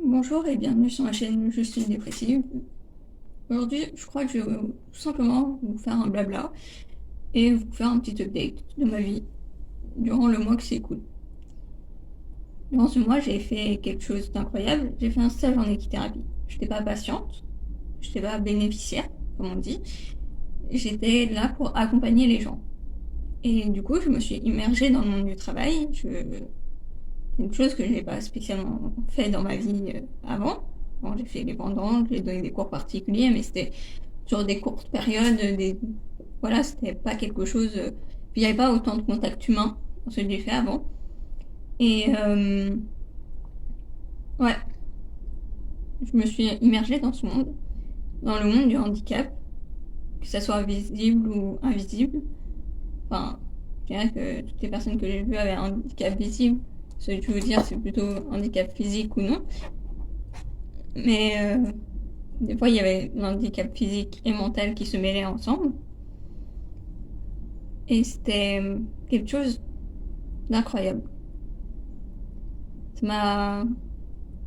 Bonjour et bienvenue sur ma chaîne Je suis dépressive. Aujourd'hui, je crois que je vais tout simplement vous faire un blabla et vous faire un petit update de ma vie durant le mois qui s'écoule. Durant ce mois, j'ai fait quelque chose d'incroyable. J'ai fait un stage en équithérapie. Je n'étais pas patiente, je n'étais pas bénéficiaire, comme on dit. J'étais là pour accompagner les gens. Et du coup, je me suis immergée dans le monde du travail. C'est une chose que je n'ai pas spécialement fait dans ma vie avant. Bon, j'ai fait les vendanges, j'ai donné des cours particuliers, mais c'était sur des courtes périodes. Voilà, c'était pas quelque chose. Puis il n'y avait pas autant de contact humain dans ce que j'ai fait avant. Et ouais, je me suis immergée dans ce monde, dans le monde du handicap, que ça soit visible ou invisible. Enfin, je dirais que toutes les personnes que j'ai vues avaient un handicap visible. Ce que je veux dire, c'est plutôt handicap physique ou non. Mais des fois, il y avait l'handicap physique et mental qui se mêlaient ensemble. Et c'était quelque chose d'incroyable. Ça m'a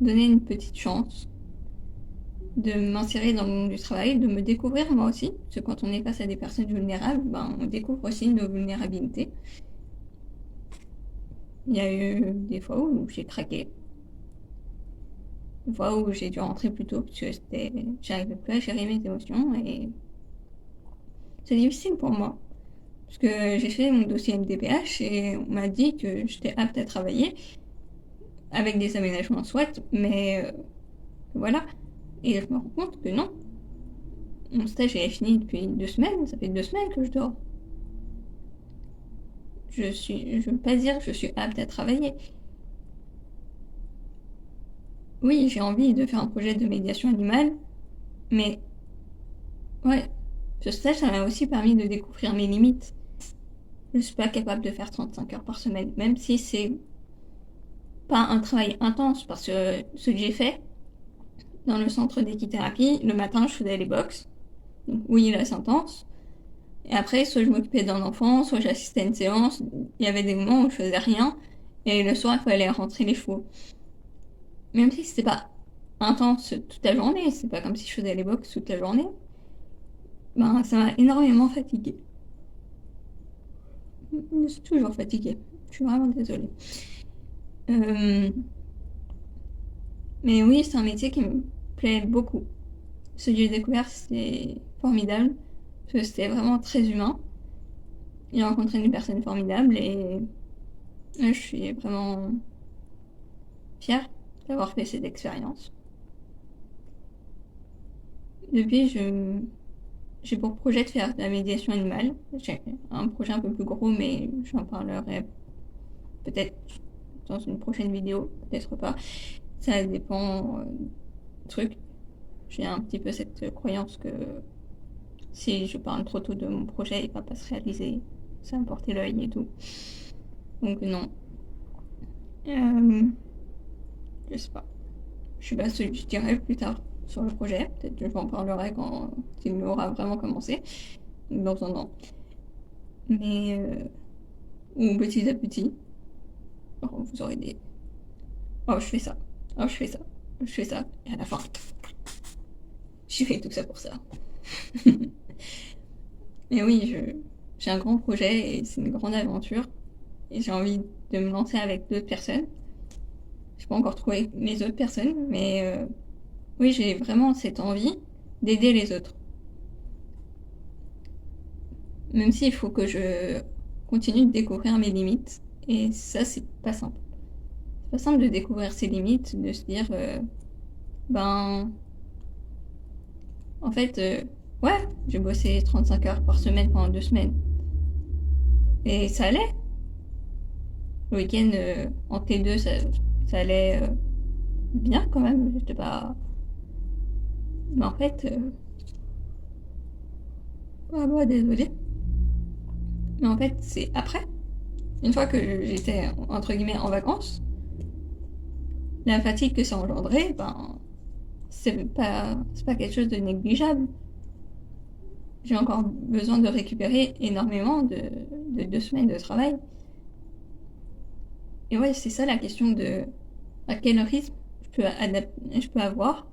donné une petite chance de m'insérer dans le monde du travail, de me découvrir moi aussi. Parce que quand on est face à des personnes vulnérables, ben, on découvre aussi nos vulnérabilités. Il y a eu des fois où j'ai craqué. Des fois où j'ai dû rentrer plus tôt parce que j'arrivais plus à gérer mes émotions et c'est difficile pour moi. Parce que j'ai fait mon dossier MDPH et on m'a dit que j'étais apte à travailler avec des aménagements soit, mais voilà. Et je me rends compte que non. Mon stage est fini depuis 2 semaines, ça fait 2 semaines que je dors. Je veux pas dire que je suis apte à travailler. Oui, j'ai envie de faire un projet de médiation animale, mais ouais, ce stage, ça m'a aussi permis de découvrir mes limites. Je suis pas capable de faire 35 heures par semaine, même si c'est pas un travail intense, parce que ce que j'ai fait dans le centre d'équithérapie, le matin, je faisais les box. Donc oui, là, c'est intense. Et après, soit je m'occupais d'un enfant, soit j'assistais à une séance. Il y avait des moments où je faisais rien. Et le soir, il fallait rentrer les chevaux. Même si c'était pas intense toute la journée, c'est pas comme si je faisais les box toute la journée, ben ça m'a énormément fatiguée. Je suis toujours fatiguée. Je suis vraiment désolée. Euh, Mais oui, c'est un métier qui me plaît beaucoup. Ce que j'ai découvert, c'est formidable. Parce que c'était vraiment très humain. J'ai rencontré des personnes formidables et je suis vraiment fière d'avoir fait cette expérience. Depuis, j'ai pour projet de faire de la médiation animale. J'ai un projet un peu plus gros, mais j'en parlerai peut-être dans une prochaine vidéo, peut-être pas. Ça dépend du truc. J'ai un petit peu cette croyance que si je parle trop tôt de mon projet, il va pas se réaliser. Ça va me porter l'œil et tout. Donc non. Euh, je sais pas. Je sais pas ce que je dirai plus tard sur le projet. Peut-être que j'en parlerai quand il aura vraiment commencé. Dans un an. Mais ou petit à petit, vous aurez des. Oh, je fais ça. Oh, je fais ça. Je fais ça. Et à la fin, j'ai fait tout ça pour ça. Mais oui, j'ai un grand projet et c'est une grande aventure. Et j'ai envie de me lancer avec d'autres personnes. Je n'ai pas encore trouvé les autres personnes, mais oui, j'ai vraiment cette envie d'aider les autres. Même s'il faut que je continue de découvrir mes limites. Et ça, c'est pas simple. C'est pas simple de découvrir ses limites, de se dire, ben, en fait, ouais, j'ai bossé 35 heures par semaine pendant 2 semaines. Et ça allait. Le week-end, en T2, ça allait bien quand même. J'étais pas. Mais en fait, ah bah, désolée. Mais en fait, c'est après. Une fois que j'étais, entre guillemets, en vacances, la fatigue que ça engendrait, ben, c'est pas quelque chose de négligeable. J'ai encore besoin de récupérer énormément de 2 semaines de travail. Et ouais, c'est ça la question de à quel rythme je je peux avoir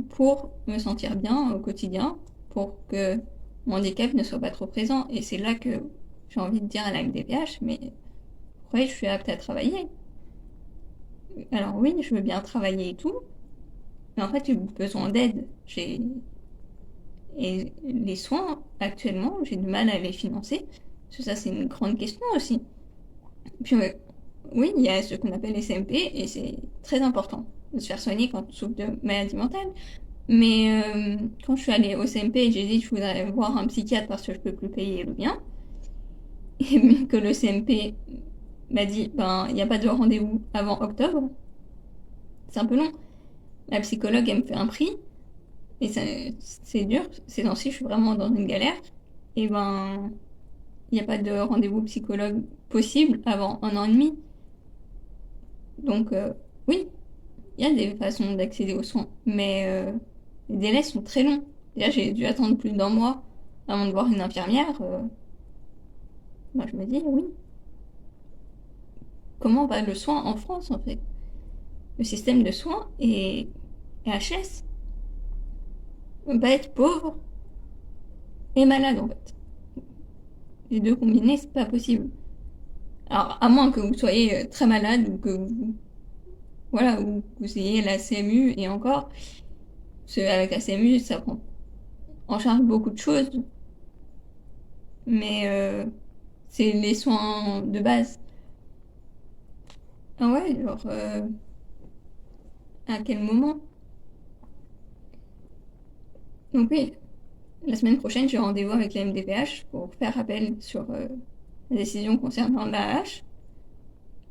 pour me sentir bien au quotidien, pour que mon handicap ne soit pas trop présent. Et c'est là que j'ai envie de dire à la MDPH, mais ouais, je suis apte à travailler. Alors oui, je veux bien travailler et tout, mais en fait, j'ai besoin d'aide. Et les soins, actuellement, j'ai du mal à les financer, parce que ça, c'est une grande question aussi. Puis, oui, il y a ce qu'on appelle les CMP, et c'est très important de se faire soigner quand on souffre de maladie mentale. Mais quand je suis allée au CMP et j'ai dit que je voudrais voir un psychiatre parce que je peux plus payer le bien, et que le CMP m'a dit, ben, il n'y a pas de rendez-vous avant octobre, c'est un peu long. La psychologue, elle me fait un prix, et c'est dur. Ces temps-ci, je suis vraiment dans une galère. Et ben, il n'y a pas de rendez-vous psychologue possible avant 1 an et demi. Donc, oui, il y a des façons d'accéder aux soins, mais les délais sont très longs. Déjà, j'ai dû attendre plus d'1 mois avant de voir une infirmière. Moi, je me dis, oui, comment va le soin en France, en fait? Le système de soins est HS. On peut pas être pauvre et malade, en fait. Les deux combinés, c'est pas possible. Alors, à moins que vous soyez très malade ou que vous, voilà, ou que vous ayez la CMU et encore, parce qu'avec la CMU, ça prend en charge beaucoup de choses, mais c'est les soins de base. Ah ouais, genre, à quel moment? Donc oui, la semaine prochaine, j'ai rendez-vous avec la MDPH pour faire appel sur la décision concernant l'AH.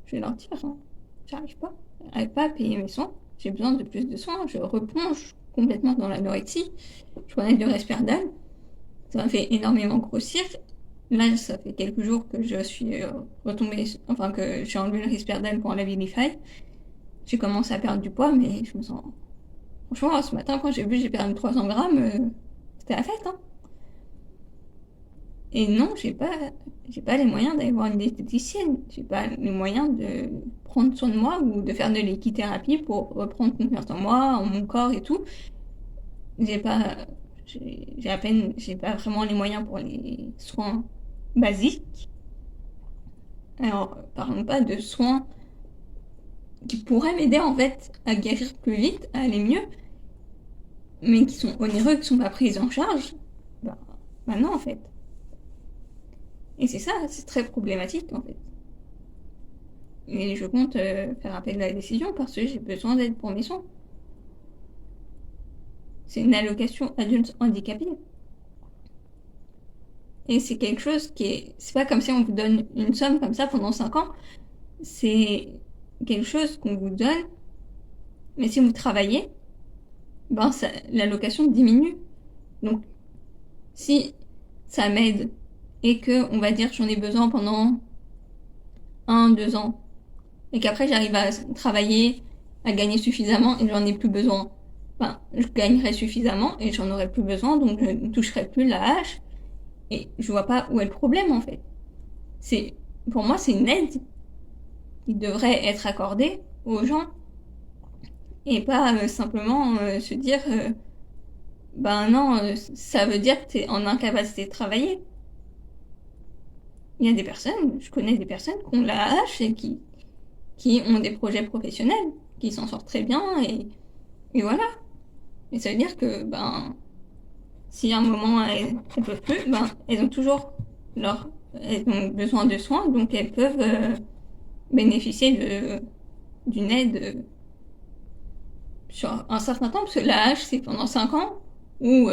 Je vais leur dire, hein, j'arrive pas à payer mes soins, j'ai besoin de plus de soins, je replonge complètement dans l'anorexie, je prenais du Risperdal, ça m'a fait énormément grossir. Là, ça fait quelques jours que je suis retombée, enfin que j'ai enlevé le Risperdal pour la Vilify. J'ai commencé à perdre du poids, mais je me sens... Franchement, ce matin, quand j'ai vu que j'ai perdu 300 grammes, c'était la fête, hein. Et non, j'ai pas les moyens d'aller voir une diététicienne. J'ai pas les moyens de prendre soin de moi ou de faire de l'équithérapie pour reprendre confiance en moi, en mon corps et tout. J'ai pas, j'ai pas vraiment les moyens pour les soins basiques. Alors, parlons pas de soins qui pourraient m'aider en fait à guérir plus vite, à aller mieux, mais qui sont onéreux, qui sont pas pris en charge. Bah, bah non en fait. Et c'est ça, c'est très problématique en fait. Et je compte faire appel à la décision parce que j'ai besoin d'aide pour mes soins. C'est une allocation adulte handicapé. Et c'est quelque chose qui est... C'est pas comme si on vous donne une somme comme ça pendant 5 ans. C'est quelque chose qu'on vous donne. Mais si vous travaillez, ben l'allocation diminue. Donc, si ça m'aide et que, on va dire, j'en ai besoin pendant 1, 2 ans, et qu'après j'arrive à travailler, à gagner suffisamment et j'en ai plus besoin, ben, je gagnerai suffisamment et j'en aurai plus besoin, donc je ne toucherai plus la hache. Et je vois pas où est le problème en fait. C'est, pour moi, c'est une aide qui devrait être accordée aux gens et pas simplement se dire ben non, ça veut dire que t'es en incapacité de travailler. Il y a des personnes, je connais des personnes qui ont la hache et qui ont des projets professionnels, qui s'en sortent très bien et voilà. Et ça veut dire que ben si à un moment elles peuvent plus, ben elles ont toujours elles ont besoin de soins, donc elles peuvent bénéficier d'une aide sur un certain temps, parce que l'AH c'est pendant 5 ans, ou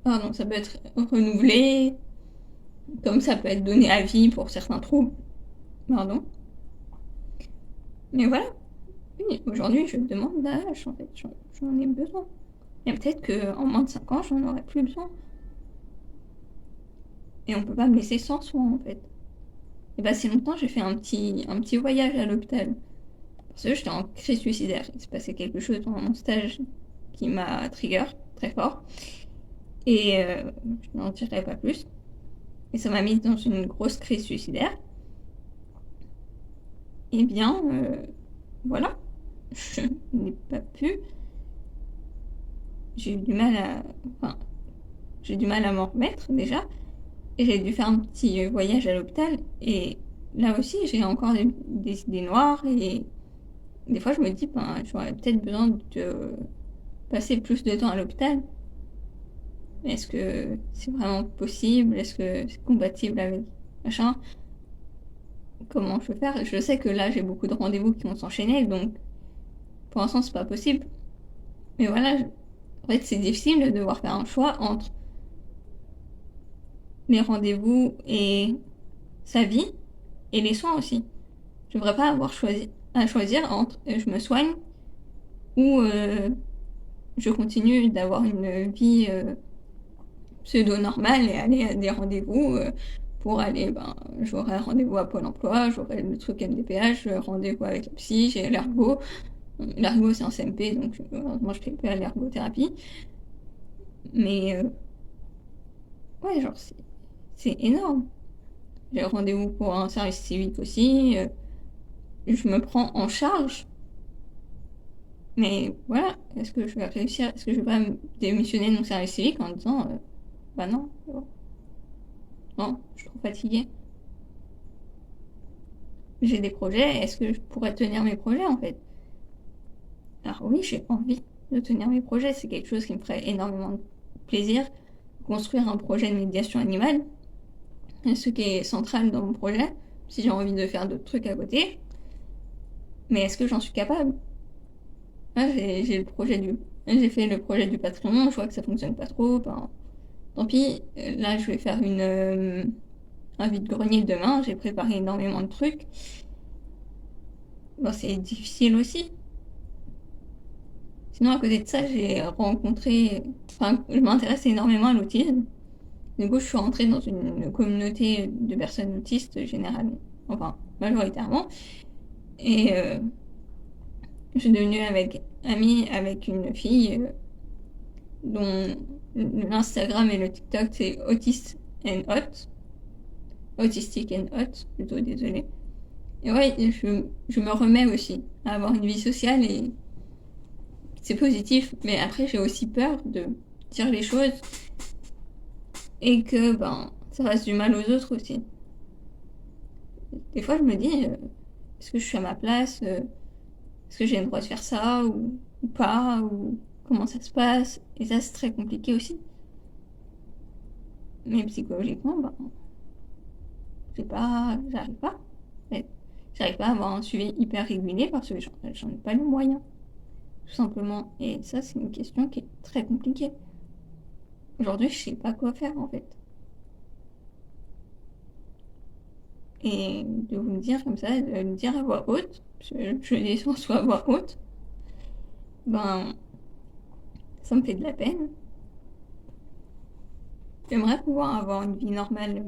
pardon, ça peut être renouvelé, comme ça peut être donné à vie pour certains troubles. Pardon. Mais voilà. Oui, aujourd'hui je demande l'AH en fait, j'en ai besoin. Et peut-être qu'en moins de 5 ans j'en aurai plus besoin. Et on peut pas me laisser sans soins en fait. Et bah, si longtemps, j'ai fait un petit voyage à l'hôpital. Parce que j'étais en crise suicidaire. Il s'est passé quelque chose pendant mon stage qui m'a trigger très fort. Et je n'en dirai pas plus. Et ça m'a mise dans une grosse crise suicidaire. Et bien, voilà. je n'ai pas pu. J'ai eu du mal à... Enfin, j'ai du mal à m'en remettre déjà. Et j'ai dû faire un petit voyage à l'hôpital. Et là aussi, j'ai encore des idées noires. Et des fois, je me dis, ben, j'aurais peut-être besoin de passer plus de temps à l'hôpital. Est-ce que c'est vraiment possible? Est-ce que c'est compatible avec machin? Comment je peux faire? Je sais que là, j'ai beaucoup de rendez-vous qui vont s'enchaîner. Donc, pour l'instant, c'est pas possible. Mais voilà, en fait, c'est difficile de devoir faire un choix entre les rendez-vous et sa vie et les soins aussi. Je ne devrais pas avoir à choisir entre je me soigne ou je continue d'avoir une vie pseudo-normale et aller à des rendez-vous pour aller, ben, j'aurai un rendez-vous à Pôle emploi, j'aurai le truc MDPH, rendez-vous avec la psy, j'ai l'ergo. L'ergo, c'est un CMP, donc moi je fais pas l'ergothérapie. Mais ouais, genre, c'est énorme. J'ai rendez-vous pour un service civique aussi. Je me prends en charge. Mais voilà, est-ce que je vais réussir? Est-ce que je vais pas me démissionner de mon service civique en disant bah non, non, je suis trop fatiguée. J'ai des projets, est-ce que je pourrais tenir mes projets en fait? Alors oui, j'ai envie de tenir mes projets, c'est quelque chose qui me ferait énormément de plaisir. Construire un projet de médiation animale, ce qui est central dans mon projet, si j'ai envie de faire d'autres trucs à côté. Mais est-ce que j'en suis capable? Là, j'ai fait le projet du Patreon, je vois que ça fonctionne pas trop, ben, tant pis. Là, je vais faire un vide-grenier demain, j'ai préparé énormément de trucs. Bon, c'est difficile aussi. Sinon, à côté de ça, je m'intéresse énormément à l'autisme. Du coup, je suis rentrée dans une communauté de personnes autistes, généralement, enfin, majoritairement. Et je suis devenue amie avec une fille dont l'Instagram et le TikTok, c'est Autist and Hot. Autistic and Hot, plutôt, désolé. Et ouais, je me remets aussi à avoir une vie sociale et c'est positif. Mais après, j'ai aussi peur de dire les choses et que ben, ça fasse du mal aux autres aussi. Des fois, je me dis, est-ce que je suis à ma place? Est-ce que j'ai le droit de faire ça ou pas? Ou comment ça se passe? Et ça, c'est très compliqué aussi. Mais psychologiquement, ben, j'arrive pas. Mais j'arrive pas à avoir un suivi hyper régulier parce que j'en ai pas les moyens, tout simplement. Et ça, c'est une question qui est très compliquée. Aujourd'hui, je sais pas quoi faire en fait. Et de vous le dire comme ça, de le dire à voix haute, parce que je le dis soit à voix haute, ben, ça me fait de la peine. J'aimerais pouvoir avoir une vie normale,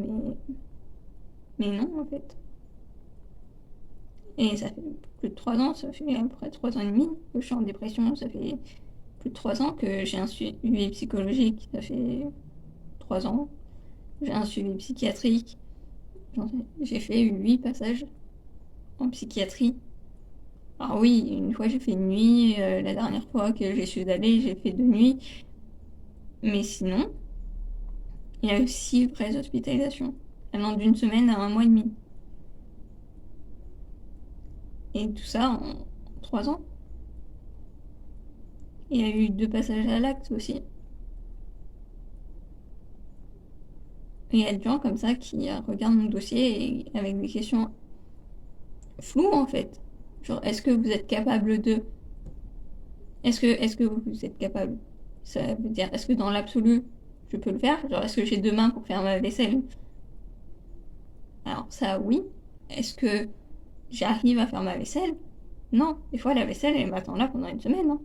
mais non en fait. Et ça fait plus de 3 ans, ça fait à peu près 3 ans et demi que je suis en dépression, ça fait plus de 3 ans que j'ai un suivi psychologique, ça fait 3 ans. J'ai un suivi psychiatrique, j'ai fait 8 passages en psychiatrie. Alors oui, une fois j'ai fait une nuit, la dernière fois que j'ai su d'aller, j'ai fait 2 nuits. Mais sinon, il y a eu 6 vraies hospitalisations, allant d'une semaine à un mois et demi. Et tout ça en 3 ans. Il y a eu 2 passages à l'acte aussi. Et il y a des gens comme ça qui regardent mon dossier avec des questions floues en fait. Genre, est-ce que vous êtes capable de... Est-ce que vous êtes capable? Ça veut dire, est-ce que dans l'absolu, je peux le faire? Genre, est-ce que j'ai 2 mains pour faire ma vaisselle? Alors ça, oui. Est-ce que j'arrive à faire ma vaisselle? Non. Des fois, la vaisselle, elle m'attend là pendant une semaine. Hein.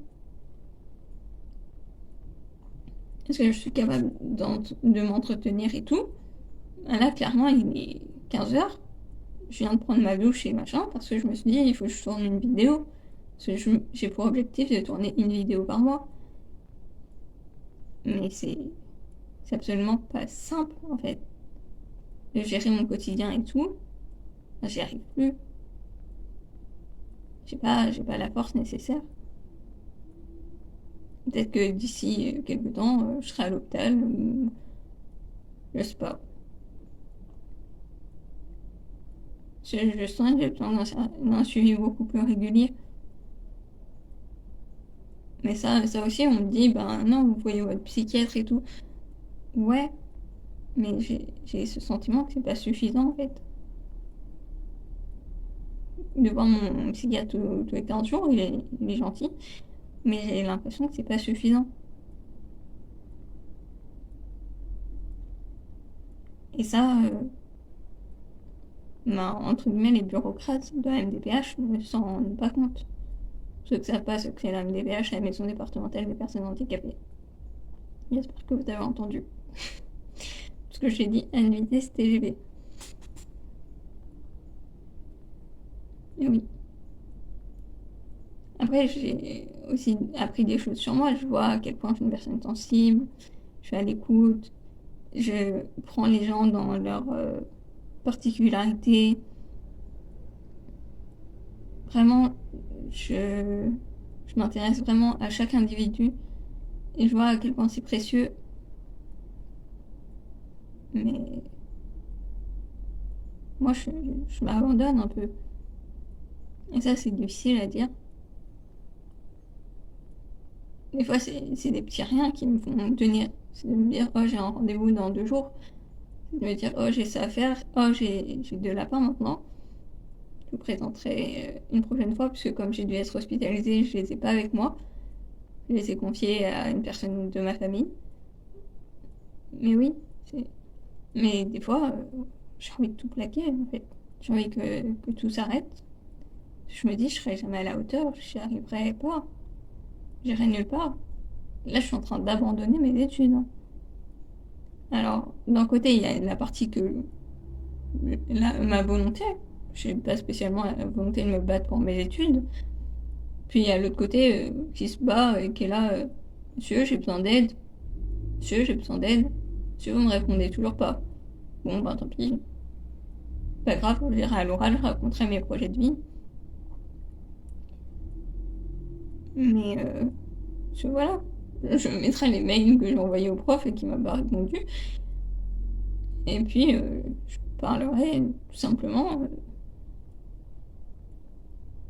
Est-ce que je suis capable de m'entretenir et tout? Là, clairement, il est 15h. Je viens de prendre ma douche et machin parce que je me suis dit, il faut que je tourne une vidéo. Parce que j'ai pour objectif de tourner une vidéo par mois. Mais c'est absolument pas simple, en fait. De gérer mon quotidien et tout, j'y arrive plus. j'ai pas la force nécessaire. Peut-être que d'ici quelques temps, je serai à l'hôpital, ou je sais pas. Je sens que j'ai besoin d'un suivi beaucoup plus régulier. Mais ça aussi, on me dit, ben non, vous voyez votre psychiatre et tout. Ouais, mais j'ai ce sentiment que c'est pas suffisant en fait. De voir mon psychiatre tous les 15 jours, il est gentil, mais j'ai l'impression que c'est pas suffisant. Et ça, ben, entre guillemets, les bureaucrates de la MDPH ne s'en rendent pas compte. Ceux que savent pas ce que c'est la MDPH, la Maison départementale des personnes handicapées. J'espère que vous avez entendu. Parce que j'ai dit à une vitesse TGV. Et oui. Après, j'ai aussi appris des choses sur moi. Je vois à quel point je suis une personne sensible, je suis à l'écoute, je prends les gens dans leurs particularités. Vraiment, je m'intéresse vraiment à chaque individu et je vois à quel point c'est précieux. Mais moi, je m'abandonne un peu. Et ça, c'est difficile à dire. Des fois, c'est des petits riens qui me font tenir. C'est de me dire, oh, j'ai un rendez-vous dans 2 jours. C'est de me dire, oh, j'ai ça à faire. Oh, j'ai 2 lapins maintenant. Je vous présenterai une prochaine fois, puisque comme j'ai dû être hospitalisée, je les ai pas avec moi. Je les ai confiés à une personne de ma famille. Mais oui, mais des fois, j'ai envie de tout plaquer, en fait. J'ai envie que tout s'arrête. Je me dis, je serai jamais à la hauteur, j'y arriverai pas. J'irai nulle part. Là, je suis en train d'abandonner mes études, hein. Alors, d'un côté, il y a la partie que ma volonté. Je n'ai pas spécialement la volonté de me battre pour mes études. Puis il y a l'autre côté qui se bat et qui est là. Monsieur, j'ai besoin d'aide. Monsieur, j'ai besoin d'aide. Monsieur, vous me répondez toujours pas. Bon, ben tant pis. Pas grave, je dirai à l'oral, je raconterai mes projets de vie. Mais voilà. Je mettrai les mails que j'ai envoyés au prof et qui m'a pas répondu. Et puis, je parlerai tout simplement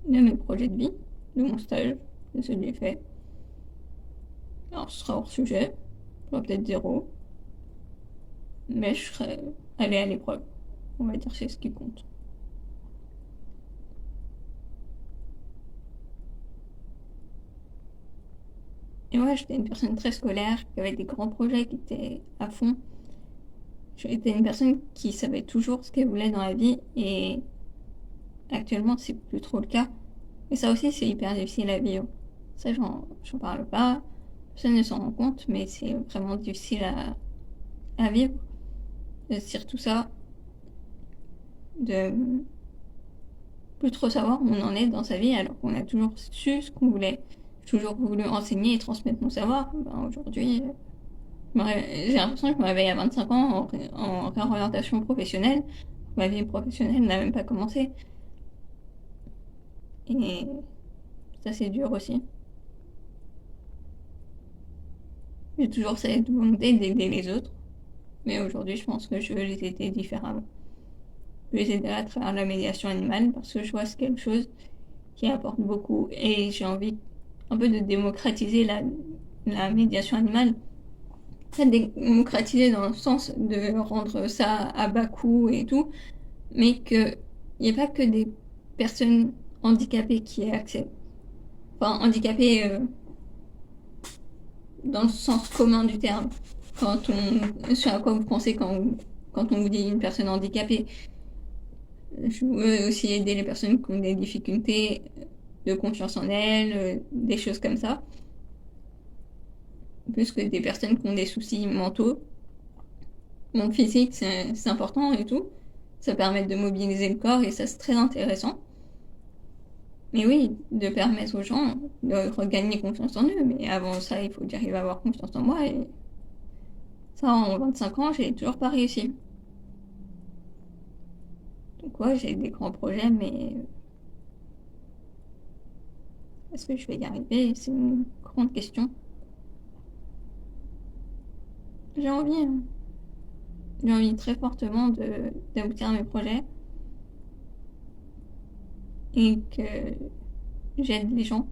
de mes projets de vie, de mon stage, de ce que j'ai fait. Alors, ce sera hors sujet, ce sera peut-être 0, mais je serai allée à l'épreuve. On va dire que c'est ce qui compte. Et moi, j'étais une personne très scolaire, qui avait des grands projets, qui était à fond. J'étais une personne qui savait toujours ce qu'elle voulait dans la vie, et actuellement, c'est plus trop le cas. Et ça aussi, c'est hyper difficile à vivre. Ça, j'en parle pas, personne ne s'en rend compte, mais c'est vraiment difficile à vivre. De se dire tout ça, de plus trop savoir où on en est dans sa vie alors qu'on a toujours su ce qu'on voulait. J'ai toujours voulu enseigner et transmettre mon savoir. Ben, aujourd'hui, j'ai l'impression que je me réveille à 25 ans en réorientation professionnelle. Ma vie professionnelle n'a même pas commencé. Et ça, c'est dur aussi. J'ai toujours cette volonté d'aider les autres. Mais aujourd'hui, je pense que je veux les aider différemment. Je veux les aider à travers la médiation animale parce que je vois c'est quelque chose qui apporte beaucoup. Et j'ai envie un peu de démocratiser la médiation animale. Pas démocratiser dans le sens de rendre ça à bas coût et tout, mais qu'il n'y ait pas que des personnes handicapées qui aient accès. Enfin, handicapées dans le sens commun du terme. Sur à quoi vous pensez quand on vous dit une personne handicapée. Je veux aussi aider les personnes qui ont des difficultés de confiance en elles, des choses comme ça. Plus que des personnes qui ont des soucis mentaux. Donc physique, c'est important et tout. Ça permet de mobiliser le corps et ça, c'est très intéressant. Mais oui, de permettre aux gens de regagner confiance en eux. Mais avant ça, il faut que j'arrive à avoir confiance en moi. Et ça, en 25 ans, j'ai toujours pas réussi. Donc ouais, j'ai des grands projets, mais Est-ce que je vais y arriver? C'est une grande question. J'ai envie, hein. J'ai envie très fortement d'aboutir à mes projets et que j'aide les gens.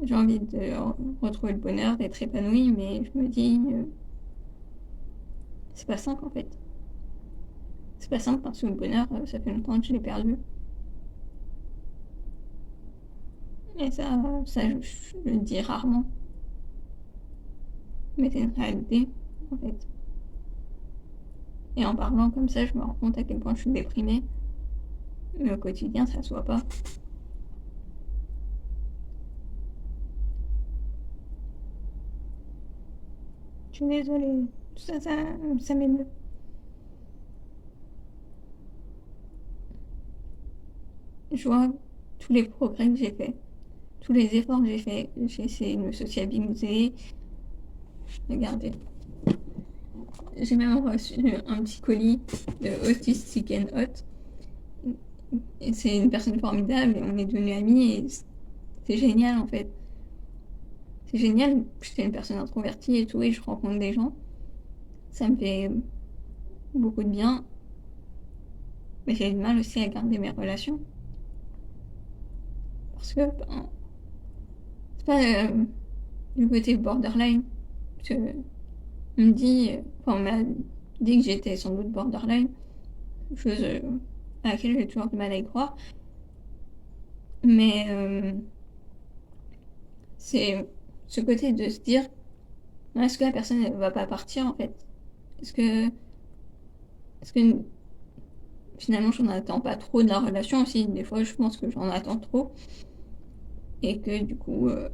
J'ai envie de retrouver le bonheur, d'être épanouie, mais je me dis, c'est pas simple en fait. C'est pas simple parce que le bonheur, ça fait longtemps que je l'ai perdu. Et ça je le dis rarement. Mais c'est une réalité, en fait. Et en parlant comme ça, je me rends compte à quel point je suis déprimée. Mais au quotidien, ça se voit pas. Je suis désolée. Tout ça, ça m'émeut. Je vois tous les progrès que j'ai faits, tous les efforts que j'ai faits. J'ai essayé de me sociabiliser. Regardez. J'ai même reçu un petit colis de Autistic and Hot. Et c'est une personne formidable et on est devenus amis et c'est génial en fait. C'est génial, je suis une personne introvertie et tout et je rencontre des gens. Ça me fait beaucoup de bien. Mais j'ai du mal aussi à garder mes relations. Parce que c'est pas du côté borderline. Parce que on me dit, enfin on m'a dit que j'étais sans doute borderline. Chose à laquelle j'ai toujours du mal à y croire. Mais c'est ce côté de se dire, est-ce que la personne ne va pas partir en fait? Est-ce que finalement j'en attends pas trop de la relation aussi? Des fois je pense que j'en attends trop. Et que du coup, au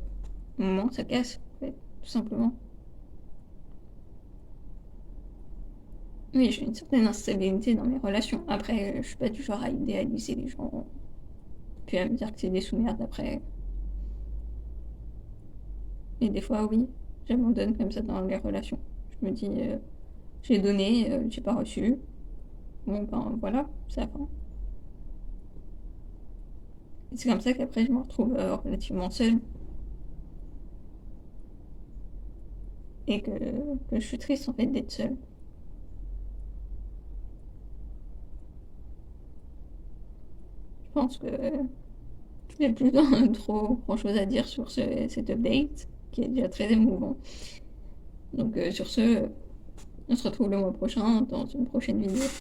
moment ça casse, en fait, tout simplement. Oui, j'ai une certaine instabilité dans mes relations. Après, je suis pas du genre à idéaliser les gens, puis à me dire que c'est des sous-merdes après. Et des fois, oui, j'abandonne comme ça dans les relations. Je me dis, j'ai donné, j'ai pas reçu. Bon, ben voilà, c'est la fin. Et c'est comme ça qu'après, je me retrouve relativement seule. Et que je suis triste en fait d'être seule. Je pense que j'ai plus trop grand chose à dire sur cet update, qui est déjà très émouvant. Donc sur ce, on se retrouve le mois prochain dans une prochaine vidéo.